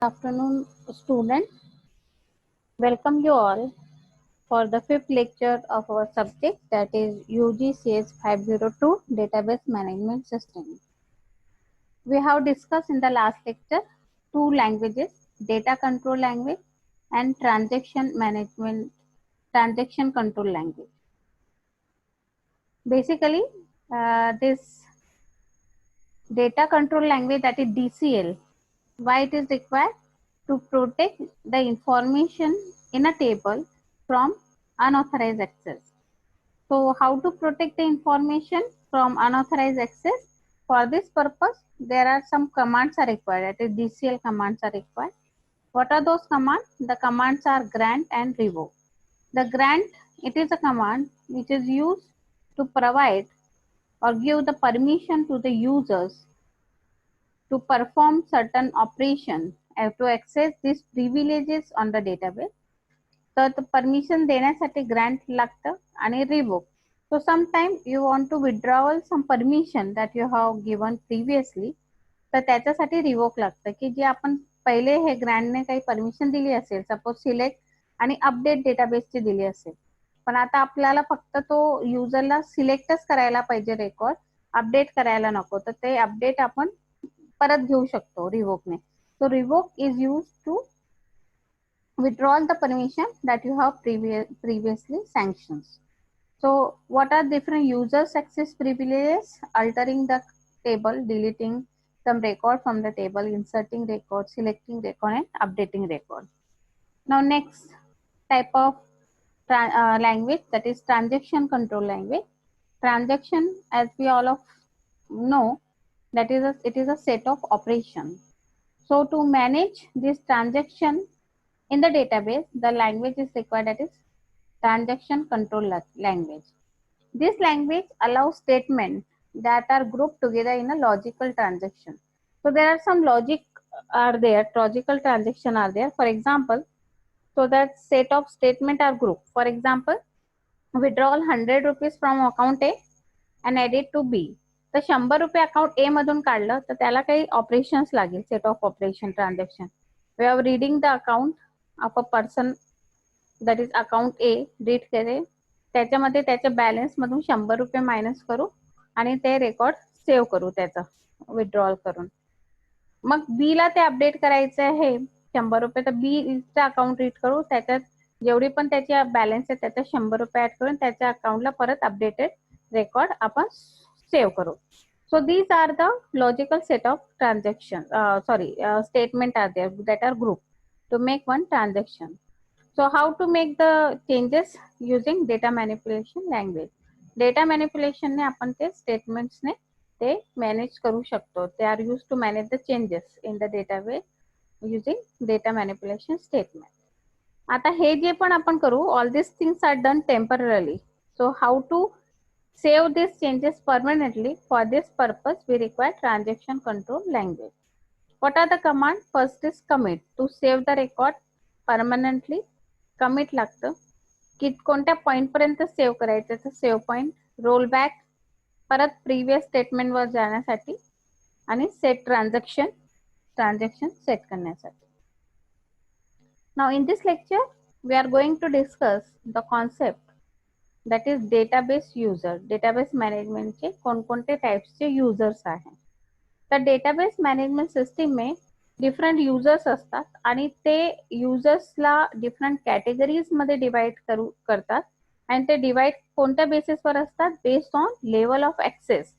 Afternoon, student. Welcome you all for the fifth lecture of our subject, that is UGCS 502 Database Management System. We have discussed in the last lecture two languages, data control language and transaction control language. Basically, this data control language, that is DCL, why it is required? To protect the information in a table from unauthorized access. So how to protect the information from unauthorized access? For this purpose, there are some commands are required, that is DCL commands are required. What are those commands? The commands are grant and revoke. The grant, it is a command which is used to provide or give the permission to the users to perform certain operation to access these privileges on the database. तर permission देण्यासाठी grant लागतं आणि revoke. So sometime you want to withdrawal some permission that you have given previously, तर त्याच्यासाठी revoke लागतं की जे आपण पहिले हे ग्रँटने काही परमिशन दिली असेल, सपोज सिलेक्ट आणि अपडेट डेटाबेसची दिली असेल, पण आता आपल्याला फक्त तो युजरला सिलेक्टच करायला पाहिजे रेकॉर्ड, अपडेट करायला नको, तर ते अपडेट आपण परत घेऊ शकतो रिवोकने. So revoke is use to withdraw the permission that you have previously sanctioned. So what are different users access privileges? Altering the table, deleting some record from the table, inserting record, selecting record and updating record. Now next type of language, that is transaction control language. Transaction, as we all of know, that is it is a set of operations. So to manage this transaction in the database, the language is required, that is transaction control language. This language allows statements that are grouped together in a logical transaction. So there are some logical transaction are there. For example, so that set of statement are grouped. For example, withdrawal 100 rupees from account A and added to B. तर 100 रुपये account ए मधून काढलं तर त्याला काही operations लागेल, set of operation transaction. We are reading the account of a person, that is account A, read करे, त्याच्यामध्ये त्याच्या बॅलन्स मधून 100 रुपये मायनस करू आणि ते रेकॉर्ड सेव्ह करू त्याचा विड्रॉल करून. मग बी ला ते अपडेट करायचं आहे 100 रुपये, तर बीचा अकाउंट रीड करू, त्याच्यात जेवढी पण त्याची बॅलन्स आहे त्याच्यात 100 रुपये ऍड करून त्याच्या अकाउंटला परत अपडेटेड रेकॉर्ड आपण सेव्ह करू. So these are the logical set of statement are there that are grouped to make one transaction. So how to make the changes? Using data manipulation language. Data manipulation ने आपण ते statements ने ते manage करू शकतो. They are used to manage the changes in the database using data manipulation statement. आता हे जे पण आपण करू, all these things are done temporarily. So how to save these changes permanently? For this purpose, we require transaction control language. What are the commands? First is commit. To save the record permanently, commit लागतं की कोणत्या point पर्यंत save करायचं, तर save point, role back, परत previous statement वर जाण्यासाठी आणि set transaction set करण्यासाठी. Now in this lecture, we are going to discuss the concept, that is database user. Database मॅनेजमेंटचे कोणकोणते टाइप्सचे युजर्स आहेत. तर डेटाबेस मॅनेजमेंट सिस्टीम में डिफरंट युजर्स असतात आणि ते युजर्सला डिफरंट कॅटेगरीज मध्ये डिवाइड करतात आणि ते डिवाइड कोणत्या बेसिसवर असतात? Based on level of access,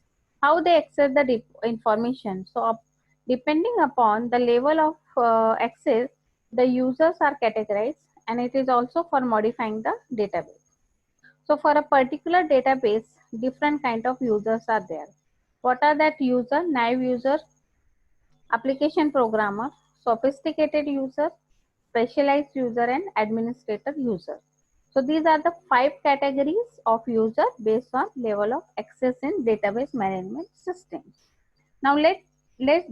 how they access the information. So depending upon the level of access, the users are categorized, and it is also for modifying the database. So for a particular database, different kind of users are there. What are that user? Naive user, application programmer, sophisticated user, specialized user and administrator user. So these are the 5 categories of user based on level of access in database management systems. Now let's